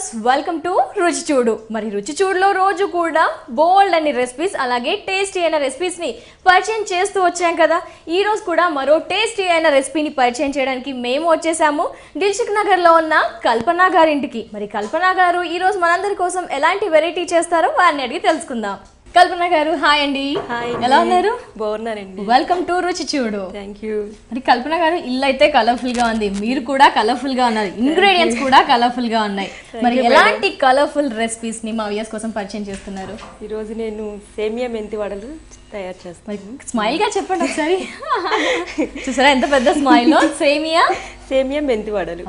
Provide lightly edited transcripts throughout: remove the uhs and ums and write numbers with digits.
Viewers welcome to రుచి చూడు. మరి రుచి చూడులో రోజు కూడా బోల్డ్ అనే రెసిపీస్ అలాగే టేస్టీ అయిన రెసిపీస్ని పరిచయం చేస్తూ వచ్చాం కదా. ఈ రోజు కూడా మరో టేస్టీ అయిన రెసిపీని పరిచయం చేయడానికి మేము వచ్చేసాము దిల్సుఖ్ నగర్లో ఉన్న కల్పన గారింటికి. మరి కల్పన గారు ఈరోజు మనందరి కోసం ఎలాంటి వెరైటీ చేస్తారో వారిని అడిగి తెలుసుకుందాం. కల్పన గారు హాయ్ అండి. ఎలా ఉన్నారు? బాగున్నారండి. వెల్కమ్ టు రుచి చూడు. Thank you. మరి కల్పన గారు ఇల్లు అయితే కలర్ఫుల్ గా ఉంది, మీరు కూడా కలర్ఫుల్ గా ఉన్నారు, ఇంగ్రీడియంట్స్ కూడా కలర్ఫుల్ గా ఉన్నాయి. మరి ఎలాంటి కలర్ఫుల్ రెసిపీస్ ని మా వ్యూయర్స్ కోసం పరిచయం చేస్తున్నారు? ఈ రోజు నేను సేమియా మెంతి వడలు తయారు చేస్తాను. స్మైల్ గా చెప్పండి ఒకసారి. చూసారా ఎంత పెద్ద స్మైల్. సేమియా మెంతి వడలు.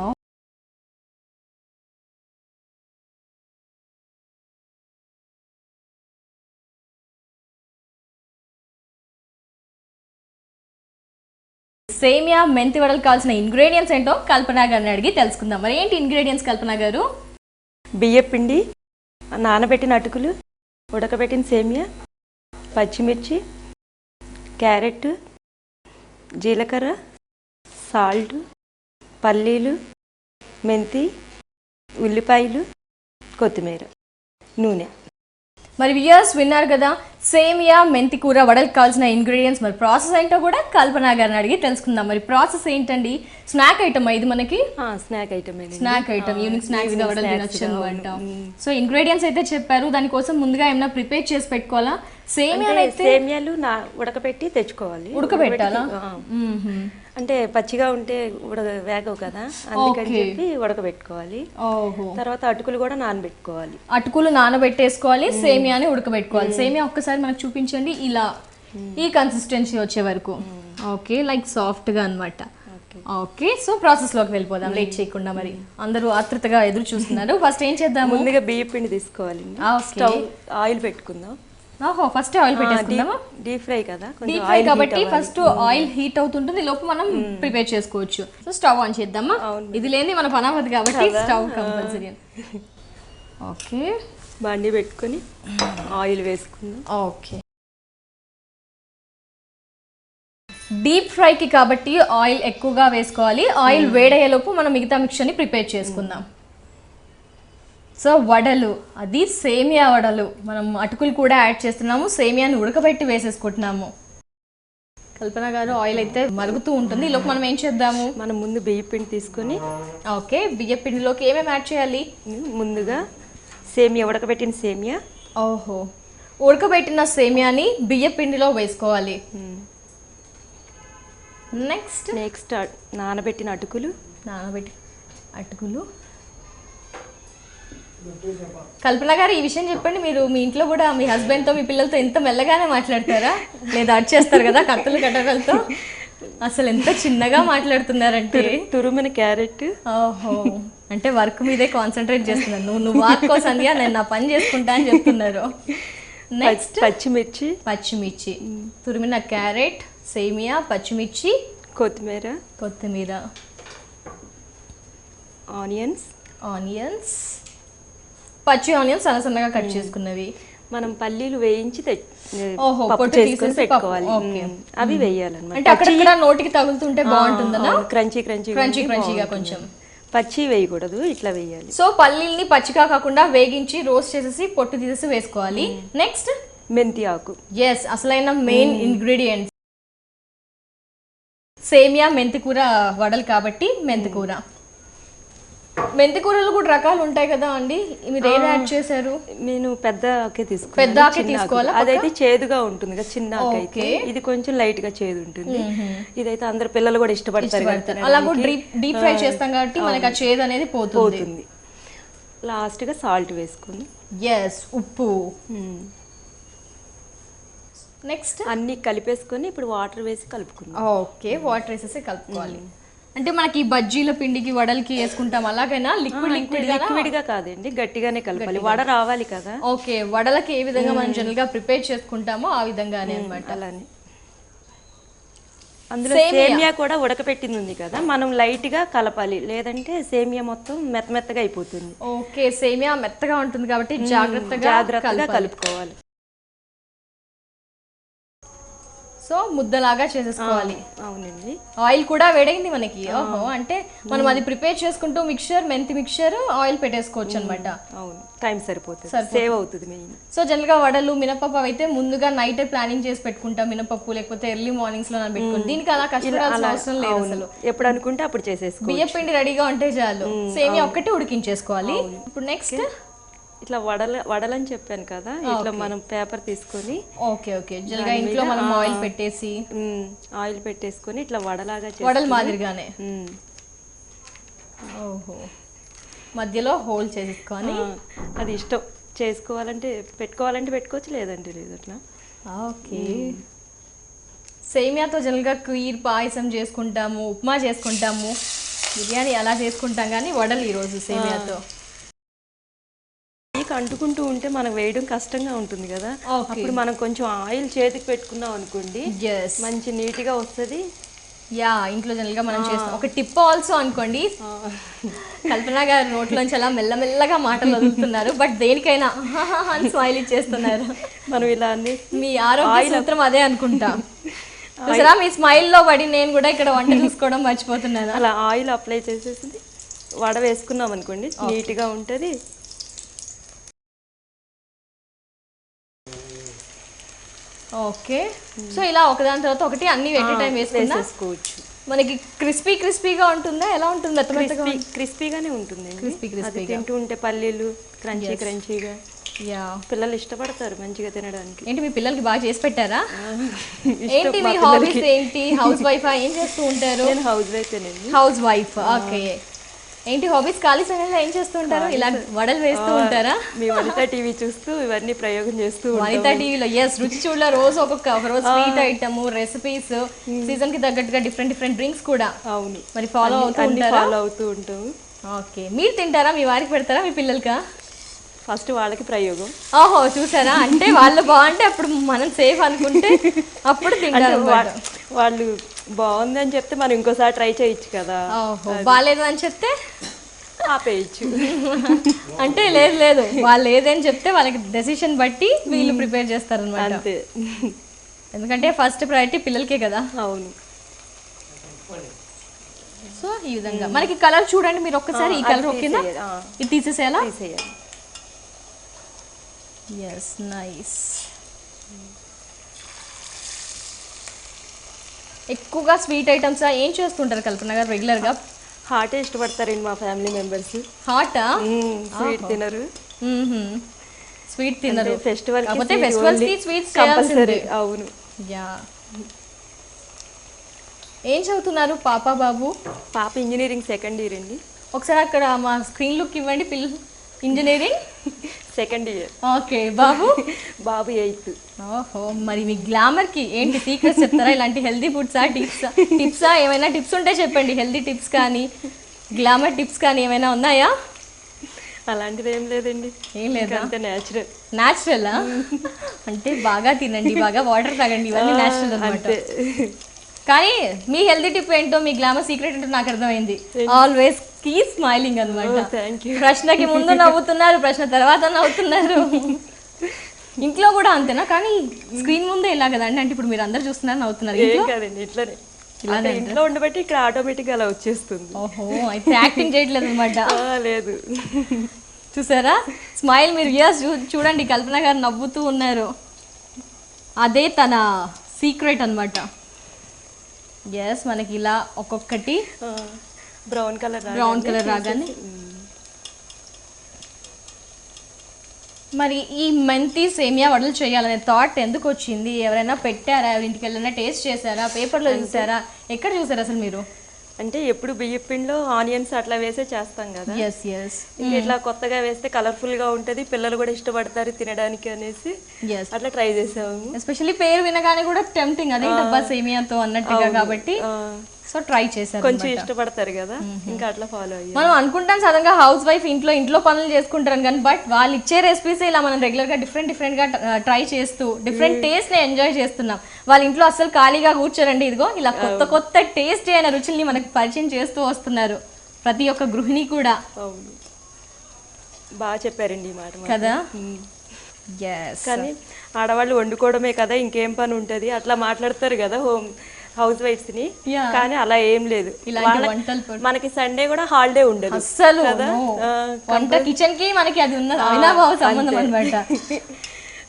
సేమియా మెంతి వడలు కావాల్సిన ఇంగ్రీడియంట్స్ ఏంటో కల్పన గారిని అడిగి తెలుసుకుందాం. మరి ఏంటి ఇంగ్రీడియంట్స్ కల్పన గారు? బియ్యపిండి, నానబెట్టిన అటుకులు, ఉడకబెట్టిన సేమియా, పచ్చిమిర్చి, క్యారెట్, జీలకర్ర, సాల్ట్, పల్లీలు, మెంతి, ఉల్లిపాయలు, కొత్తిమీర, నూనె. మరి వ్యూయర్స్ విన్నారు కదా, సేమియా మెంతి కూర వడలకు కావాల్సిన ఇంగ్రీడియంట్స్. మరి ప్రాసెస్ ఏంటో కూడా కల్పన గారిని అడిగి తెలుసుకుందాం. మరి ప్రాసెస్ ఏంటండి? స్నాక్ ఐటమ్ ఇది మనకి. స్నాక్ ఐటమ్ ఈవినింగ్ స్నాక్స్ గా వడలు తినొచ్చు అనమాట. సో ఇంగ్రీడియంట్స్ అయితే చెప్పారు, దానికోసం ముందుగా ఏమైనా ప్రిపేర్ చేసి పెట్టుకోవాలా? సేమియాలు ఉడకబెట్టి తెచ్చుకోవాలి. ఉడకబెట్టాలా? అంటే పచ్చిగా ఉంటే వేగవు కదా, అందుకని చెప్పి ఉడకబెట్టుకోవాలి. తర్వాత అటుకులు కూడా నానబెట్టుకోవాలి. అటుకులు నానబెట్టేసుకోవాలి, సేమియాని ఉడకబెట్టుకోవాలి. సేమియా ఒక్కసారి మనకు చూపించండి, ఇలా ఈ కన్సిస్టెన్సీ వచ్చే వరకు. ఓకే, లైక్ సాఫ్ట్ గా అనమాట. ఓకే, సో ప్రాసెస్ లోకి వెళ్ళిపోదాం లేట్ చేయకుండా. మరి అందరూ ఆతృతగా ఎదురు చూస్తున్నారు. ఫస్ట్ ఏం చేద్దాం? ముందుగా బియ్య పిండి తీసుకోవాలి. స్టవ్ ఆయిల్ పెట్టుకుందాం. ఫస్ట్ ఆయిల్ పెట్టేసుకుందామా? డీప్ ఫ్రై కదా, డీప్ ఫ్రై కాబట్టి ఫస్ట్ ఆయిల్ హీట్ అవుతుంటుంది, లోపు మనం ప్రిపేర్ చేసుకోవచ్చు. సో స్టవ్ ఆన్ చేద్దామా? ఇది లేని మన పని అవ్వదు కాబట్టి స్టవ్ కంపల్సరీ. ఓకే, బండి పెట్టుకొని ఆయిల్ వేసుకుందాం. ఓకే, డీప్ ఫ్రైకి కాబట్టి ఆయిల్ ఎక్కువగా వేసుకోవాలి. ఆయిల్ వేడయ్యేలోపు మనం మిగతా మిక్చర్ని ప్రిపేర్ చేసుకుందాం. సో వడలు, అది సేమియా వడలు. మనం అటుకులు కూడా యాడ్ చేస్తున్నాము, సేమియాని ఉడకబెట్టి వేసేసుకుంటున్నాము. కల్పన గారు ఆయిల్ అయితే మరుగుతూ ఉంటుంది, ఈలోపు మనం ఏం చేద్దాము? మనం ముందు బియ్య పిండి తీసుకొని. ఓకే, బియ్య పిండిలోకి ఏమేమి యాడ్ చేయాలి? ముందుగా సేమియా, ఉడకబెట్టిన సేమియా. ఉడకబెట్టిన సేమియాని బియ్య పిండిలో వేసుకోవాలి. నెక్స్ట్ నానబెట్టిన అటుకులు. కల్పన గారు ఈ విషయం చెప్పండి, మీరు మీ ఇంట్లో కూడా మీ హస్బెండ్తో మీ పిల్లలతో ఎంత మెల్లగానే మాట్లాడతారా, లేదా అరిచేస్తారు కదా కత్తులు కట్టగలతో? అసలు ఎంత చిన్నగా మాట్లాడుతున్నారంటే. తురుమున క్యారెట్. అంటే వర్క్ మీదే కాన్సన్ట్రేట్ చేస్తున్నారు. నువ్వు వాక్కో సంధ్య, నేను నా పని చేసుకుంటా అని చెప్తున్నారు. నెక్స్ట్ పచ్చిమిర్చి, తురిమిన క్యారెట్, సేమియా, పచ్చిమిర్చి, కొత్తిమీర, ఆనియన్స్, పచ్చి ఆనియన్స్ సన్న సన్నగా కట్ చేసుకున్నవి. మనం పల్లీలు వేయించి పెట్టుకోవాలి. అవి వేయాలన్నమాట. అంటే అక్కడ నోటికి తగులుతుంటే బాగుంటుందన్నా, క్రంచీగా కొంచెం. పచ్చి వేయకూడదు, ఇట్లా వేయాలి. సో పల్లీల్ని పచ్చిగా కాకుండా వేగించి రోస్ట్ చేసేసి పొట్టు తీసేసి వేసుకోవాలి. నెక్స్ట్ మెంతి ఆకు. ఎస్, అసలైన మెయిన్ ఇంగ్రీడియంట్స్. సేమియా మెంతి కూర వడలు కాబట్టి మెంతి కూరలు కూడా రకాలు ఉంటాయి కదా అండి, మీరు ఏది యాడ్ చేశారు? నేను పెద్ద ఆకే తీసుకోవాలా? అదైతే చేదుగా ఉంటుంది కదా, చిన్న ఆకు అయితే. ఇది కొంచెం లైట్ గా చేదు ఉంటుంది. ఇదైతే అందరు పిల్లలు కూడా ఇష్టపడతారు. అలా డీప్ ఫ్రై చేస్తాం కాబట్టి మనకి ఆ చేదు అనేది పోతుంది. లాస్ట్ గా సాల్ట్ వేసుకుంది. ఎస్, ఉప్పు. నెక్స్ట్ అన్ని కలిపేసుకొని ఇప్పుడు వాటర్ వేసి కలుపుకుందాం. ఓకే, వాటర్ వేసేసి కలుపుకోవాలి. అంటే మనకి బజ్జీల పిండికి వడలకి వేసుకుంటాం అలాగైనా? లిక్విడ్ గా కాదండి, గట్టిగానే కలపాలి, వడ రావాలి కదా. ఓకే, వడలకి ఏ విధంగా మనం జనరల్ గా ప్రిపేర్ చేసుకుంటామో ఆ విధంగానే అన్నమాట. అలానే అందులో సేమియా కూడా ఉడకపెట్టింది ఉంది కదా, మనం లైట్ గా కలపాలి, లేదంటే సేమియా మొత్తం మెత్తగా అయిపోతుంది. ఓకే, సేమియా మెత్తగా ఉంటుంది కాబట్టి జాగ్రత్తగా కలుపుకోవాలి. సో సో ముద్దలాగా చేసేసుకోవాలి. అవునండి. ఆయిల్ కూడా వేడైంది మనకి. ఓహో, అంటే మనం అది ప్రిపేర్ చేసుకుంటూ మిక్చర్, మెంతి మిక్చర్, ఆయిల్ పెట్టేసుకోవచ్చు అనమాట. అవును, టైం సరిపోతుంది, సేవ్ అవుతుంది మెయిన్. సో జనరల్గా వడలు, మినపప్పు అయితే ముందుగా నైట్ ప్లానింగ్ చేసి పెట్టుకుంటాం. మినపప్పు లేకపోతే ఎర్లీ మార్నింగ్స్ లో పెట్టుకుంటాం. దీనికి అలా కష్టపడాల్సిన అవసరం లేదు అసలు. ఎప్పుడు అనుకుంటే అప్పుడు చేసేసుకో. బియ్యం పిండి రెడీగా ఉంటే చాలు. సేమియా ఒక్కటి ఉడికించేసుకోవాలి. ఇప్పుడు నెక్స్ట్ ఇట్లా వడలని చెప్పాను కదా, ఇట్లా మనం పేపర్ తీసుకొని ఓకే జల్గా ఇంట్లో మనం ఆయిల్ పెట్టేసుకొని ఇట్లా వడలాగా వడల మాదిరిగానే. ఓహో, మధ్యలో హోల్ చేసుకొని అది ఇష్టం, చేసుకోవాలంటే పెట్టుకోవచ్చు, లేదంటే లేదు అట్లా. ఓకే, సేమియాతో జనరల్గా కీర్ పాయసం చేసుకుంటాము, ఉప్మా చేసుకుంటాము, బిర్యానీ అలా చేసుకుంటాం, కానీ వడలు ఈరోజు సేమియాతో. అంటుకుంటూ ఉంటే మనకు వేయడం కష్టంగా ఉంటుంది కదా, అప్పుడు మనం కొంచెం ఆయిల్ చేతికి పెట్టుకున్నాం అనుకోండి, మంచి నీట్గా వస్తుంది. యా, ఇంట్లో జనరల్గా మనం చేస్తాం. ఒక టిప్ ఆల్సో అనుకోండి, కల్పన గారు నోట్లోంచి అలా మెల్లమెల్లగా మాటలు వదులుతున్నారు, బట్ దేనికైనా అని స్మైల్ ఇచ్చేస్తున్నారు. మనం ఇలా అన్ని మీ ఆరోగ్య సూత్రం అదే అనుకుంటా. చూసారా, మీ స్మైల్లో పడి నేను కూడా ఇక్కడ వంట చూసుకోవడం మర్చిపోతున్నాను. అలా ఆయిల్ అప్లై చేసేసి వడ వేసుకున్నాం అనుకోండి, నీట్గా ఉంటుంది. ఓకే, సో ఇలా ఒకదాని తర్వాత ఒకటి అన్ని ఎట్ టైం వేసుకోవచ్చు. మనకి క్రిస్పీగా ఉంటుందా, ఎలా ఉంటుంది? క్రిస్పీగానే ఉంటుంది. తింటూ ఉంటే పల్లీలు క్రంచీగా, యా, పిల్లలు ఇష్టపడతారు మంచిగా తినడానికి. ఏంటి, మీ పిల్లలకి బాగా చేసి పెట్టారా? ఏంటి మీ హాబీస్ ఏంటి? హౌస్ వైఫ్ ఏం చేస్తూ ఉంటారు? నేను హౌస్ వైఫ్. ఓకే, ఏంటి హాబీస్? ఖాళీ సమయంలో ఏం చేస్తూ ఉంటారు? ఇలా వడలు వేస్తూ ఉంటారా? మీ వనితా టీవీ చూస్తూ ఇవన్నీ ప్రయోగం చేస్తూ. వనితా టీవీలో రుచి చూడలో రోజు ఒక రోజు స్వీట్ ఐటమ్, రెసిపీస్, సీజన్ కి తగ్గట్టుగా డిఫరెంట్ డ్రింక్స్ కూడా. అవును, మరి ఫాలో అవుతూ ఉంటాము. ఓకే, మీరు తింటారా? మీ వారికి పెడతారా? మీ పిల్లలకా? ఫస్ట్ వాళ్ళకి ప్రయోగం. ఓహో, చూసారా, అంటే వాళ్ళు బాగుంటే అప్పుడు మనం సేఫ్ అనుకుంటే అప్పుడు తింటారు. వాళ్ళు బాగుందని చెప్తే మనం ఇంకోసారి ట్రై చేయొచ్చు కదా. ఓహో, బాగాలేదు అని చెప్తే ఆపేయచ్చు. అంటే లేదు వాళ్ళు ఏదని చెప్తే వాళ్ళకి డెసిషన్ బట్టి వీళ్ళు ప్రిపేర్ చేస్తారు అనమాట. అంతే, ఎందుకంటే ఫస్ట్ ప్రయారిటీ పిల్లలకే కదా. అవును. సో ఈ విధంగా మనకి కలర్ చూడండి మీరు ఒక్కసారి. ఈ కలర్ ఓకేనా? ఇది తీసేసేయాలా? Yes, nice. ఎక్కువగా స్వీట్ ఐటమ్స్ ఏం చేస్తుంటారు కల్పన గారు రెగ్యులర్గా? హాట్ ఇష్టపడతారండి మా ఫ్యామిలీ మెంబర్స్. హాటా? స్వీట్ తినరు. స్వీట్ తినరు. Festival sweets compulsory. అవును. యా, ఏం చదువుతున్నారు పాప బాబు? పాప ఇంజనీరింగ్ సెకండ్ ఇయర్ అండి. ఒకసారి అక్కడ మా స్క్రీన్ లుక్ ఇవ్వండి. పిల్లలు ఇంజనీరింగ్ సెకండ్ ఇయర్. ఓకే, బాబు 8th. ఓహో, మరి మీ గ్లామర్ కి ఏంటి సీక్రెట్స్ చెప్తారా? ఇలాంటి హెల్దీ ఫుడ్సా, టిప్సా? ఏమైనా టిప్స్ ఉంటే చెప్పండి. హెల్దీ టిప్స్ కానీ గ్లామర్ టిప్స్ కానీ ఏమైనా ఉన్నాయా? అలాంటిది ఏం లేదండి. ఏం లేదా? అంతే న్యాచురలా? అంటే బాగా తినండి, బాగా వాటర్ తాగండి, ఇవన్నీ న్యాచురల్ అన్నమాట. కానీ మీ హెల్దీ టిప్ ఏంటో, మీ గ్లామర్ సీక్రెట్ ఏంటో నాకు అర్థమైంది. ఆల్వేస్ కీప్ స్మైలింగ్ అన్నమాట. ప్రశ్నకి ముందు నవ్వుతున్నారు, ప్రశ్న తర్వాత నవ్వుతున్నారు. ఇంట్లో కూడా అంతేనా? కానీ స్క్రీన్ ముందే ఇలా కదండి, అంటే ఇప్పుడు మీరు అందరు చూస్తున్నారు నవ్వుతున్నారు. ఇంట్లో ఉండబట్టి ఇక్కడ ఆటోమేటిక్ అలా వచ్చేస్తుంది. ఓహో, అయితే యాక్టింగ్ చేయట్లేదు అనమాట. లేదు, చూసారా స్మైల్ మీరు? చూడండి, కల్పన గారు నవ్వుతూ ఉన్నారు. అదే తన సీక్రెట్ అనమాట. ఎస్, మనకి ఇలా ఒక్కొక్కటి బ్రౌన్ కలర్ రాగానే. మరి ఈ మెంతి సేమియా వడలు చేయాలనే థాట్ ఎందుకు వచ్చింది? ఎవరైనా పెట్టారా? ఎవరింటికి వెళ్ళినా టేస్ట్ చేశారా? పేపర్లో చూసారా? ఎక్కడ చూసారా అసలు మీరు? అంటే ఎప్పుడు బియ్యం పిండిలో ఆనియన్స్ అట్లా వేసే చేస్తాం కదా. ఇంకా ఇట్లా కొత్తగా వేస్తే కలర్ఫుల్ గా ఉంటది, పిల్లలు కూడా ఇష్టపడతారు తినడానికి అనేసి అట్లా ట్రై చేసాము. ఎస్పెషల్లీ పేరు వినగానే కూడా టెంప్టింగ్, అదే డబ్బా సేమియాతో అన్నట్టుగా, కాబట్టి సో ట్రై చేశారు. కొంచెం ఇష్టపడతారు కదా, ఇంకా అట్లా ఫాలో అయ్యారు. మనం అనుకుంటాం సడన్గా హౌస్ వైఫ్ ఇంట్లో పనులు చేసుకుంటారు కానీ, బట్ వాళ్ళు ఇచ్చే రెసిపీస్ ఇలా మనం రెగ్యులర్ గా డిఫరెంట్ గా ట్రై చేస్తూ డిఫరెంట్ టేస్ట్ ని ఎంజాయ్ చేస్తున్నాం. వాళ్ళ ఇంట్లో అసలు ఖాళీగా కూర్చోరండి, ఇదిగో ఇలా కొత్త టేస్ట్ అయిన రుచుల్ని మనకు పరిచయం చేస్తూ వస్తున్నారు ప్రతి ఒక్క గృహిణి కూడా. బాగా చెప్పారండి ఈ మాట కదా. కానీ ఆడవాళ్ళు వండుకోవడమే కదా ఇంకేం పని ఉంటుంది అట్లా మాట్లాడతారు కదా హౌస్ వైఫ్స్ ని. కానీ అలా ఏం లేదు, మనకి సండే కూడా హాలిడే ఉండదు అసలు. వంట కిచెన్ కి మనకి అది ఉన్నది అవినాభావ సంబంధం అన్నమాట.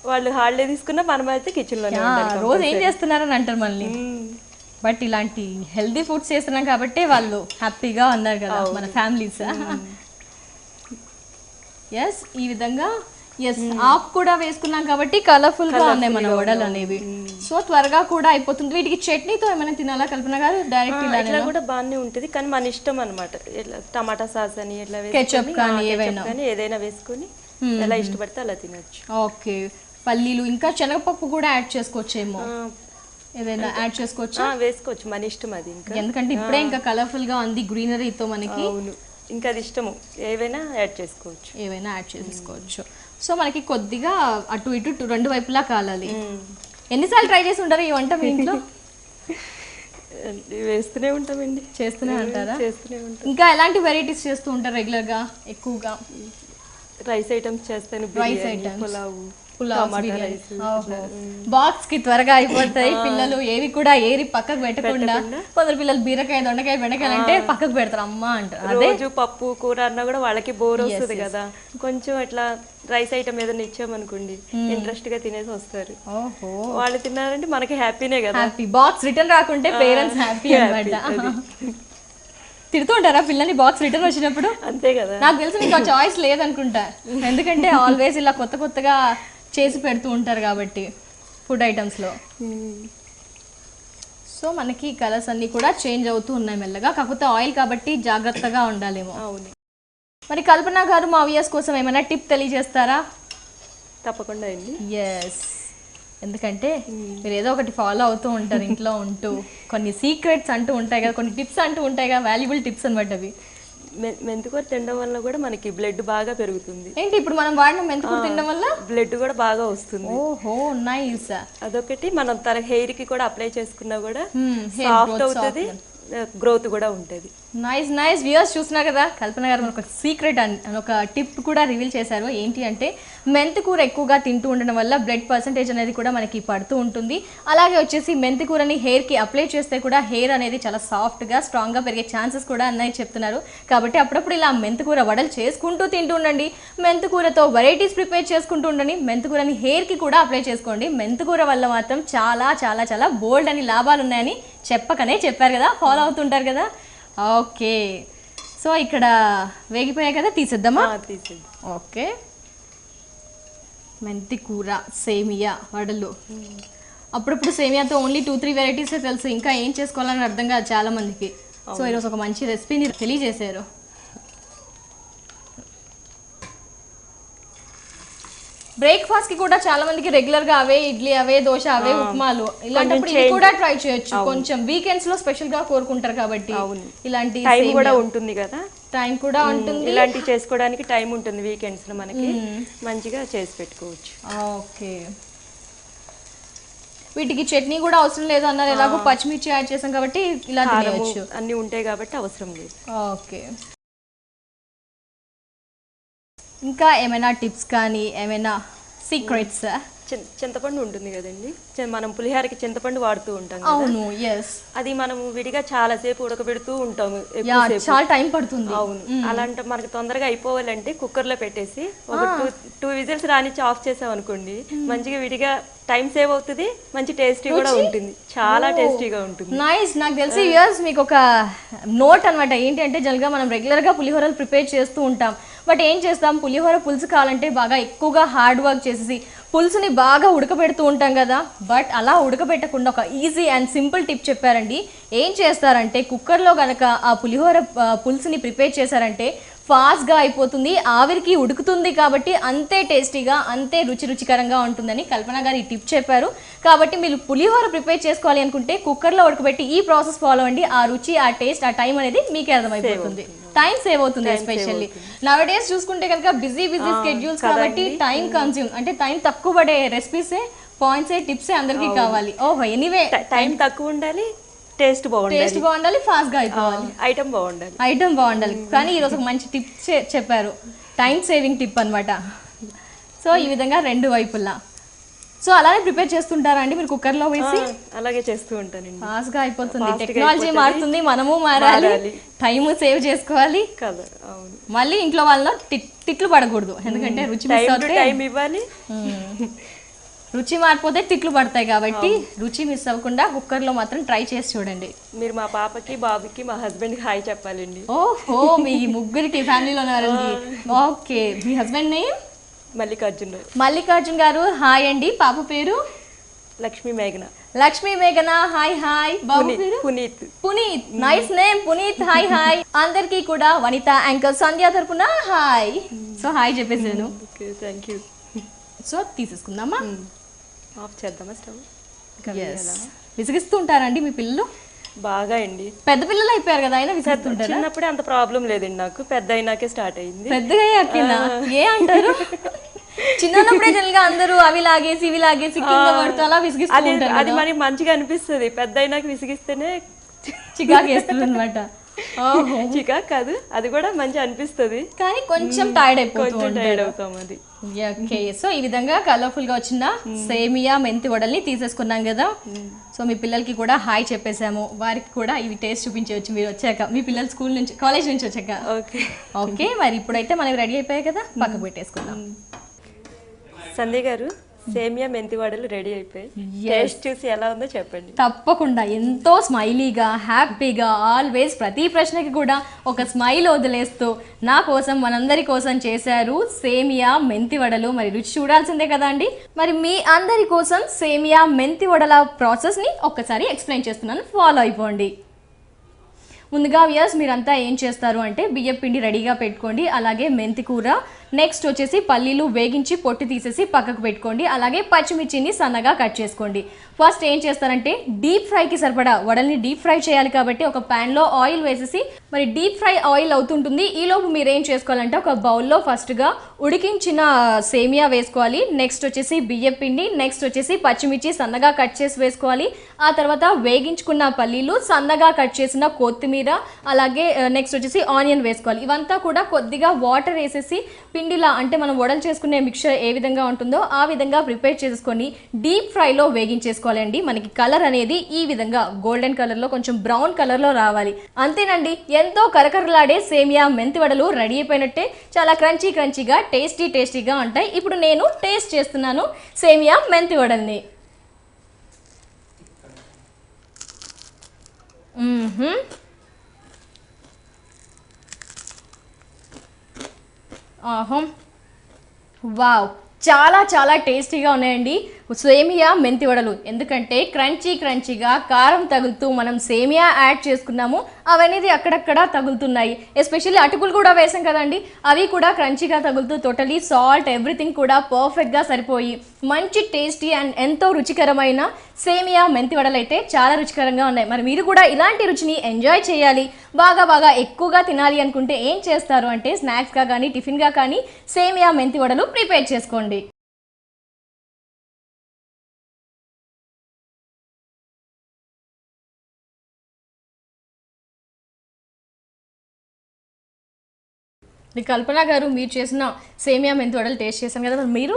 వాళ్ళు హాలిడే తీసుకున్నా మనం అయితే కిచెన్ లోనే రోజు ఏం చేస్తున్నారని అంటారు మళ్ళీ. బట్ ఇలాంటి హెల్దీ ఫుడ్స్ చేస్తున్నాం కాబట్టి వాళ్ళు హ్యాపీగా ఉన్నారు కదా మన ఫ్యామిలీస్. ఎస్, ఈ విధంగా ఆకు కూడా వేసుకున్నాం కాబట్టి కలర్ఫుల్ గా ఉన్నాయి మన వడలు అనేవి. సో త్వరగా కూడా అయిపోతుంది. వీటికి చట్నీతో ఏమైనా తినాలా కల్పన గారు? డైరెక్ట్ ఇట్లా కూడా బాగానే ఉంటుంది, కానీ మన ఇష్టం అనమాట. టమాటా సాస్ అని ఇట్లా కెచప్ కానీ ఏదైనా వేసుకొని ఎలా ఇష్టపడితే అలా తినొచ్చు. ఓకే, పల్లీలు ఇంకా శనగపప్పు కూడా యాడ్ చేసుకోవచ్చేమో, ఏదైనా యాడ్ చేసుకోవచ్చు? వేసుకోవచ్చు, మన ఇష్టం అది. ఇంకా ఎందుకంటే ఇప్పుడే ఇంకా కలర్ఫుల్ గా ఉంది గ్రీనరీతో మనకి. ఇంకా అది ఇష్టము, ఏవైనా యాడ్ చేసుకోవచ్చు. ఏవైనా యాడ్ చేసుకోవచ్చు. సో మనకి కొద్దిగా అటు ఇటు రెండు వైపులా కాలాలి. ఎన్నిసార్లు ట్రై చేసి ఉంటారు ఈ వంట మీ ఇంట్లో? వేస్తూనే ఉంటామండి. చేస్తూనే ఉంటారా? చేస్తూనే ఉంటాం. ఇంకా ఎలాంటి వెరైటీస్ చేస్తూ ఉంటారు రెగ్యులర్ గా? ఎక్కువగా రైస్ ఐటమ్స్ చేస్తాను, రైస్ ఐటమ్స్, బాక్స్ కి త్వరగా అయిపోతాయి. పిల్లలు ఏవి కూడా ఏరి పక్కకు పెట్టకుండా, కొందరు పిల్లలు బీరకాయ, దొండకాయ, బెండకాయలు అంటే పక్కకు పెడతారు అమ్మ అంటారు. రోజు పప్పు కూర అన్నా కూడా వాళ్ళకి బోర్ వస్తుంది కదా, కొంచెం అట్లా రైస్ ఐటమ్ ఏదైనా ఇచ్చామనుకోండి ఇంట్రెస్ట్ గా తినేసి వస్తారు. వాళ్ళు తిన్నారంటే మనకి హ్యాపీనే కదా. హ్యాపీ, బాక్స్ రిటర్న్ రాకుంటే పేరెంట్స్ హ్యాపీ అన్నమాట. తిడుతూ ఉంటారా పిల్లల్ని బాక్స్ రిటర్న్ వచ్చినప్పుడు? అంతే కదా. నాకు తెలిసి మీకు చాయిస్ లేదనుకుంటా, ఎందుకంటే ఆల్వేస్ ఇలా కొత్త కొత్తగా చేసి పెడుతూ ఉంటారు కాబట్టి ఫుడ్ ఐటమ్స్లో. సో మనకి కలర్స్ అన్నీ కూడా చేంజ్ అవుతూ ఉన్నాయి మెల్లగా, కాకపోతే ఆయిల్ కాబట్టి జాగ్రత్తగా ఉండాలేమో. అవును. మరి కల్పన గారు మా వ్యూయర్స్ కోసం ఏమైనా టిప్ తెలియజేస్తారా? తప్పకుండా అండి. ఎస్, ఎందుకంటే మీరు ఏదో ఒకటి ఫాలో అవుతూ ఉంటారు ఇంట్లో ఉంటూ, కొన్ని సీక్రెట్స్ అంటూ ఉంటాయి కదా, కొన్ని టిప్స్ అంటూ ఉంటాయి కదా, వాల్యుబుల్ టిప్స్ అనమాట అవి. మెంతికూర తినడం వల్ల కూడా మనకి బ్లడ్ బాగా పెరుగుతుంది. ఏంటి ఇప్పుడు మనం వాడిన మెంతికూర తినడం వల్ల బ్లడ్ కూడా బాగా వస్తుంది. ఓహో, నైస్. అదొకటి మనం తన హెయిర్ కి కూడా అప్లై చేసుకున్నా కూడా సాఫ్ట్ అవుతుంది, గ్రోత్ కూడా ఉంటుంది. Nice nice. వ్యూయర్స్ చూస్తున్నారు కదా, కల్పన గారు మనకు ఒక సీక్రెట్ అని ఒక టిప్ కూడా రివీల్ చేశారు. ఏంటి అంటే మెంతికూర ఎక్కువగా తింటూ ఉండడం వల్ల బ్లడ్ పర్సంటేజ్ అనేది కూడా మనకి పడుతూ ఉంటుంది. అలాగే వచ్చేసి మెంతికూరని హెయిర్కి అప్లై చేస్తే కూడా హెయిర్ అనేది చాలా సాఫ్ట్గా స్ట్రాంగ్గా పెరిగే ఛాన్సెస్ కూడా అన్నది చెప్తున్నారు. కాబట్టి అప్పుడప్పుడు ఇలా మెంతికూర వడలు చేసుకుంటూ తింటూ ఉండండి, మెంతికూరతో వెరైటీస్ ప్రిపేర్ చేసుకుంటూ ఉండండి, మెంతికూరని హెయిర్కి కూడా అప్లై చేసుకోండి. మెంతికూర వల్ల మాత్రం చాలా చాలా చాలా బోల్డ్ అని లాభాలు ఉన్నాయని చెప్పకనే చెప్పారు కదా, ఫాలో అవుతుంటారు కదా. ఓకే, సో ఇక్కడ వేగిపోయాయి కదా, తీసేద్దామా? తీసేద్దాం. ఓకే, మెంతి కూర, సేమియా వడలు. అప్పుడప్పుడు సేమియాతో ఓన్లీ 2-3 వెరైటీసే తెలుసు, ఇంకా ఏం చేసుకోవాలని అర్థం కాదు చాలా మందికి. సో ఈరోజు ఒక మంచి రెసిపీని తెలియజేశారు. బ్రేక్ఫాస్ట్ కి కూడా చాలా మందికి రెగ్యులర్ గా అవే ఇడ్లీ, అవే దోశ, అవే ఉప్మాలు, ఇలాంటప్పుడు ఇది కూడా ట్రై చేయొచ్చు. కొంచెం వీకెండ్స్ లో స్పెషల్ గా కోరుకుంటారు కాబట్టి ఇలాంటి టైం కూడా ఉంటుంది కదా, టైం కూడా ఉంటుంది, ఇలాంటి చేసుకోవడానికి టైం ఉంటుంది వీకెండ్స్ లో, మనకి మంచిగా చేసి పెట్టుకోవచ్చు. ఓకే, వీటికి చట్నీ కూడా అవసరం లేదు అన్నారు, ఎలాగో పచ్చిమిర్చి యాడ్ చేసాం కాబట్టి ఇలా తినేయొచ్చు, అన్ని ఉంటాయి కాబట్టి అవసరం లేదు. ఓకే, ఇంకా ఏమైనా టిప్స్ కానీ ఏమైనా సీక్రెట్స్? చింతపండు ఉంటుంది కదండి, మనం పులిహోరకి చింతపండు వాడుతూ ఉంటాం. అవును, ఎస్. అది మనం విడిగా చాలా సేపు ఉడకబెడుతూ ఉంటాము, చాలా టైం పడుతుంది. అవును, అలాంటి మనకి తొందరగా అయిపోవాలంటే కుక్కర్ లో పెట్టేసి ఒక 2 విజిల్స్ రానిచ్చి ఆఫ్ చేసాం అనుకోండి, మంచిగా విడిగా టైం సేవ్ అవుతుంది, మంచి టేస్టీ కూడా ఉంటుంది, చాలా టేస్టీగా ఉంటుంది. నైస్. నాకు తెలిసి వ్యూయర్స్ మీకు ఒక నోట్ అనమాట, ఏంటి అంటే జనరల్గా మనం రెగ్యులర్ గా పులిహోరలు ప్రిపేర్ చేస్తూ ఉంటాం, బట్ ఏం చేస్తాం, పులిహోర పులుసు కావాలంటే బాగా ఎక్కువగా హార్డ్ వర్క్ చేసేసి పులుసుని బాగా ఉడకబెడుతూ ఉంటాం కదా. బట్ అలా ఉడకబెట్టకుండా ఒక ఈజీ అండ్ సింపుల్ టిప్ చెప్పారండి. ఏం చేస్తారంటే కుక్కర్లో కనుక ఆ పులిహోర పులుసుని ప్రిపేర్ చేశారంటే ఫాస్ట్గా అయిపోతుంది, ఆవిరికి ఉడుకుతుంది, కాబట్టి అంతే టేస్టీగా అంతే రుచికరంగా ఉంటుందని కల్పన గారు ఈ టిప్ చెప్పారు. కాబట్టి మీరు పులిహోర ప్రిపేర్ చేసుకోవాలి అనుకుంటే కుక్కర్లో ఉడకబెట్టి ఈ ప్రాసెస్ ఫాలో అండి, ఆ రుచి, ఆ టేస్ట్, ఆ టైం అనేది మీకే అర్థమైపోతుంది, టైం సేవ్ అవుతుంది. ఎస్పెషల్లీ నవ్ డేస్ చూసుకుంటే కనుక బిజీ స్కెడ్యూల్స్ కాబట్టి టైం కన్స్యూమ్, అంటే టైం తక్కువ పడే రెసిపీసే, పాయింట్సే, టిప్సే అందరికీ కావాలి. ఓహో, ఎనీవే టైం తక్కువ ఉండాలి, టేస్ట్ బాగుండాలి, ఫాస్ట్ గా అయిపోవాలి, ఐటమ్ బాగుండాలి. కానీ ఈరోజు ఒక మంచి టిప్ చెప్పారు, టైం సేవింగ్ టిప్ అన్నమాట. సో ఈ విధంగా రెండు వైపులా. సో అలానే ప్రిపేర్ చేస్తుంటారా అండి మీరు కుక్కర్ లో వేసి? అలాగే చేస్తూ ఉంటానండి. ఫాస్ట్ గా అయిపోతుంది, టెక్నాలజీ మారుతుంది, మనము మారాలి, టైం సేవ్ చేసుకోవాలి కదా. అవును, మళ్ళీ ఇంట్లో వాళ్ళ తిట్లు పడకూడదు, ఎందుకంటే రుచి మిస్ అవుతే టైం ఇవ్వాలి. రుచి మారిపోతే తిట్లు పడతాయి కాబట్టి రుచి మిస్ అవ్వకుండా కుక్కర్ లో మాత్రం ట్రై చేసి చూడండి. మీరు మా పాపకి, బాబుకి, మా హస్బెండ్ కి హాయ్ చెప్పాలండి. ఓహో, మీ ముగ్గురికి ఫ్యామిలీలో ఉన్నారండి. ఓకే, మీ హస్బెండ్ నేమ్? మల్లికార్జున్ గారు. హాయ్ అండి. పాప పేరు? లక్ష్మీ మేఘన. Hi hi. బాబు పేరు? Puneeth. Nice name Puneeth. Hi hi. అందరికి కూడా వనిత యాంకర్ సంధ్య తరపున హాయ్. సో హాయ్ చెప్పేసాను. Thank you. సో తీసేసుకుందామా? ఆఫ్ చేద్దామా స్టవ్? విసిగిస్తూ ఉంటారండి మీ పిల్లలు? బాగా అండి. పెద్ద పిల్లలు అయిపోయారు కదా, అయినా విసిగిస్తుంటారా? చిన్నప్పుడే అంత ప్రాబ్లం లేదండి, నాకు పెద్ద అయినాకే స్టార్ట్ అయింది. పెద్దగా అయ్యాకేనా? ఏ అంటారు? చిన్నప్పుడే జనరల్ గా అందరూ అవి లాగేసి ఇవి లాగేసి కింద పడుతూ అలా విసిగిస్తూ ఉంటారు. అది మనకి మంచిగా అనిపిస్తుంది, పెద్ద అయినాక విసిగిస్తేనే చికాకు వేస్తుంది అనమాట. చికాకు కాదు, అది కూడా మంచి అనిపిస్తుంది, కానీ కొంచెం టైర్డ్ అవుతాం అది. ఓకే, సో ఈ విధంగా కలర్ఫుల్ గా వచ్చిన సేమియా మెంతి వడల్ని తీసేసుకున్నాం కదా. సో మీ పిల్లలకి కూడా హాయ్ చెప్పేసాము, వారికి కూడా ఇవి టేస్ట్ చూపించవచ్చు మీరు వచ్చాక, మీ పిల్లలు స్కూల్ నుంచి కాలేజ్ నుంచి వచ్చాక. ఓకే, మరి ఇప్పుడైతే మనకి రెడీ అయిపోయాయి కదా, పక్కకు పెట్టేసుకుందాం. సంధ్య గారు, సేమియా మెంతి వడలు రెడీ అయిపోయి టేస్ట్ చూసి ఎలా ఉందో చెప్పండి. తప్పకుండా. ఎంతో స్మైలీగా, హ్యాపీగా, ఆల్వేస్ ప్రతి ప్రశ్నకి కూడా ఒక స్మైల్ వదిలేస్తూ నా కోసం, మనందరి కోసం చేశారు సేమియా మెంతి వడలు. మరి రుచి చూడాల్సిందే కదా అండి. మరి మీ అందరి కోసం సేమియా మెంతి వడల ప్రాసెస్ని ఒక్కసారి ఎక్స్ప్లెయిన్ చేస్తున్నాను, ఫాలో అయిపోండి. ముందుగా వ్యూయర్స్ మీరంతా ఏం చేస్తారు అంటే బియ్యం పిండి రెడీగా పెట్టుకోండి, అలాగే మెంతి కూర, నెక్స్ట్ వచ్చేసి పల్లీలు వేగించి పొట్టు తీసేసి పక్కకు పెట్టుకోండి, అలాగే పచ్చిమిర్చిని సన్నగా కట్ చేసుకోండి. ఫస్ట్ ఏం చేస్తారంటే డీప్ ఫ్రైకి సరిపడా వడల్ని డీప్ ఫ్రై చేయాలి కాబట్టి ఒక ప్యాన్లో ఆయిల్ వేసేసి, మరి డీప్ ఫ్రై ఆయిల్ అవుతుంటుంది. ఈలోపు మీరు ఏం చేసుకోవాలంటే ఒక బౌల్లో ఫస్ట్గా ఉడికించిన సేమియా వేసుకోవాలి, నెక్స్ట్ వచ్చేసి బియ్యం పిండి, నెక్స్ట్ వచ్చేసి పచ్చిమిర్చి సన్నగా కట్ చేసి వేసుకోవాలి, ఆ తర్వాత వేగించుకున్న పల్లీలు, సన్నగా కట్ చేసిన కొత్తిమీర, అలాగే నెక్స్ట్ వచ్చేసి ఆనియన్ వేసుకోవాలి. ఇవంతా కూడా కొద్దిగా వాటర్ వేసేసి పిండిలా, అంటే మనం వడలు చేసుకునే మిక్చర్ ఏ విధంగా ఉంటుందో ఆ విధంగా ప్రిపేర్ చేసుకొని డీప్ ఫ్రైలో వేగించేసుకోవాలండి. మనకి కలర్ అనేది ఈ విధంగా గోల్డెన్ కలర్లో, కొంచెం బ్రౌన్ కలర్లో రావాలి. అంతేనండి, ఎంతో కరకరలాడే సేమియా మెంతి వడలు రెడీ అయిపోయినట్టే. చాలా క్రంచీగా టేస్టీగా ఉంటాయి. ఇప్పుడు నేను టేస్ట్ చేస్తున్నాను సేమియా మెంతి వడల్ని. వావ్, చాలా టేస్టీగా ఉన్నాయండి సేమియా మెంతి వడలు. ఎందుకంటే క్రంచీగా కారం తగులుతూ మనం సేమియా యాడ్ చేసుకున్నాము, అవనేది అక్కడక్కడ తగులుతున్నాయి. ఎస్పెషల్లీ అటుకులు కూడా వేసాం కదండి, అవి కూడా క్రంచీగా తగులుతూ టోటలీ సాల్ట్ ఎవ్రీథింగ్ కూడా పర్ఫెక్ట్గా సరిపోయి మంచి టేస్టీ అండ్ ఎంతో రుచికరమైన సేమియా మెంతి వడలు అయితే చాలా రుచికరంగా ఉన్నాయి. మరి మీరు కూడా ఇలాంటి రుచిని ఎంజాయ్ చేయాలి, బాగా ఎక్కువగా తినాలి అనుకుంటే ఏం చేస్తారు అంటే స్నాక్స్గా కానీ టిఫిన్గా కానీ సేమియా మెంతి వడలు ప్రిపేర్ చేసుకోండి. కల్పన గారు, మీరు చేసిన సేమియా మెంతి వడలు టేస్ట్ చేశాను కదా, మీరు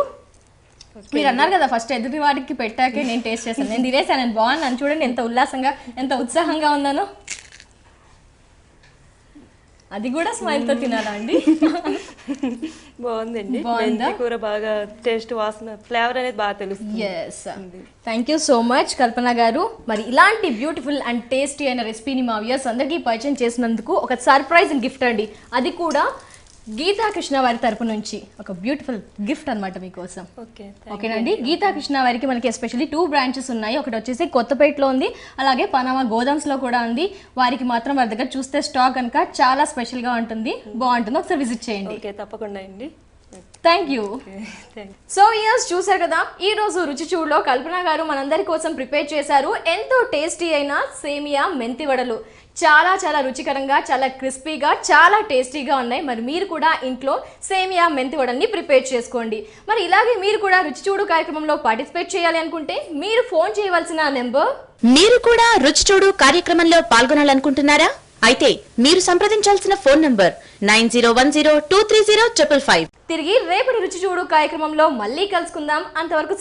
అన్నారు కదా ఫస్ట్ ఎదుటి వాడికి పెట్టాకే నేను టేస్ట్ చేశాను, నేను తినేసాను, నేను బాగున్నాను, చూడండి ఎంత ఉల్లాసంగా ఎంత ఉత్సాహంగా ఉన్నాను. అది కూడా స్మైల్తో తినాలా అండి? బాగుందండి, మెంతి కూర బాగా టేస్ట్, వాసన, ఫ్లేవర్ అనేది బాగా తెలుస్తుంది. థ్యాంక్ యూ సో మచ్ కల్పన గారు. మరి ఇలాంటి బ్యూటిఫుల్ అండ్ టేస్టీ అయిన రెసిపీని మా వ్యూయర్స్ అందరికీ పరిచయం చేసినందుకు ఒక సర్ప్రైజ్ గిఫ్ట్ అండి, అది కూడా గీతాకృష్ణ వారి తరపు నుంచి ఒక బ్యూటిఫుల్ గిఫ్ట్ అనమాట మీకోసం. ఓకేనండి, గీతాకృష్ణ వారికి మనకి ఎస్పెషల్లీ 2 బ్రాంచెస్ ఉన్నాయి. ఒకటి వచ్చేసి కొత్తపేటలో ఉంది, అలాగే పనామా గోదామ్స్లో కూడా ఉంది. వారికి మాత్రం వారి దగ్గర చూస్తే స్టాక్ కనుక చాలా స్పెషల్గా ఉంటుంది, బాగుంటుంది, ఒకసారి విజిట్ చేయండి. తప్పకుండా అండి. Thank you. సో ఇయర్స్ చూసారు కదా, ఈ రోజు రుచి చూడులో కల్పన గారు మనందరి కోసం ప్రిపేర్ చేశారు ఎంతో టేస్టీ అయిన సేమియా మెంతి వడలు. చాలా రుచికరంగా, చాలా క్రిస్పీగా, చాలా టేస్టీగా ఉన్నాయి. మరి మీరు కూడా ఇంట్లో సేమియా మెంతి వడల్ని ప్రిపేర్ చేసుకోండి. మరి ఇలాగే మీరు కూడా రుచి చూడు కార్యక్రమంలో పార్టిసిపేట్ చేయాలి అనుకుంటే మీరు ఫోన్ చేయవలసిన నెంబర్. మీరు కూడా రుచి చూడు కార్యక్రమంలో పాల్గొనాలనుకుంటున్నారా? అయితే మీరు సంప్రదించాల్సిన ఫోన్ నంబర్ 9010230555. తిరిగి రేపటి రుచి చూడు కార్యక్రమంలో మళ్ళీ కలుసుకుందాం. అంతవరకు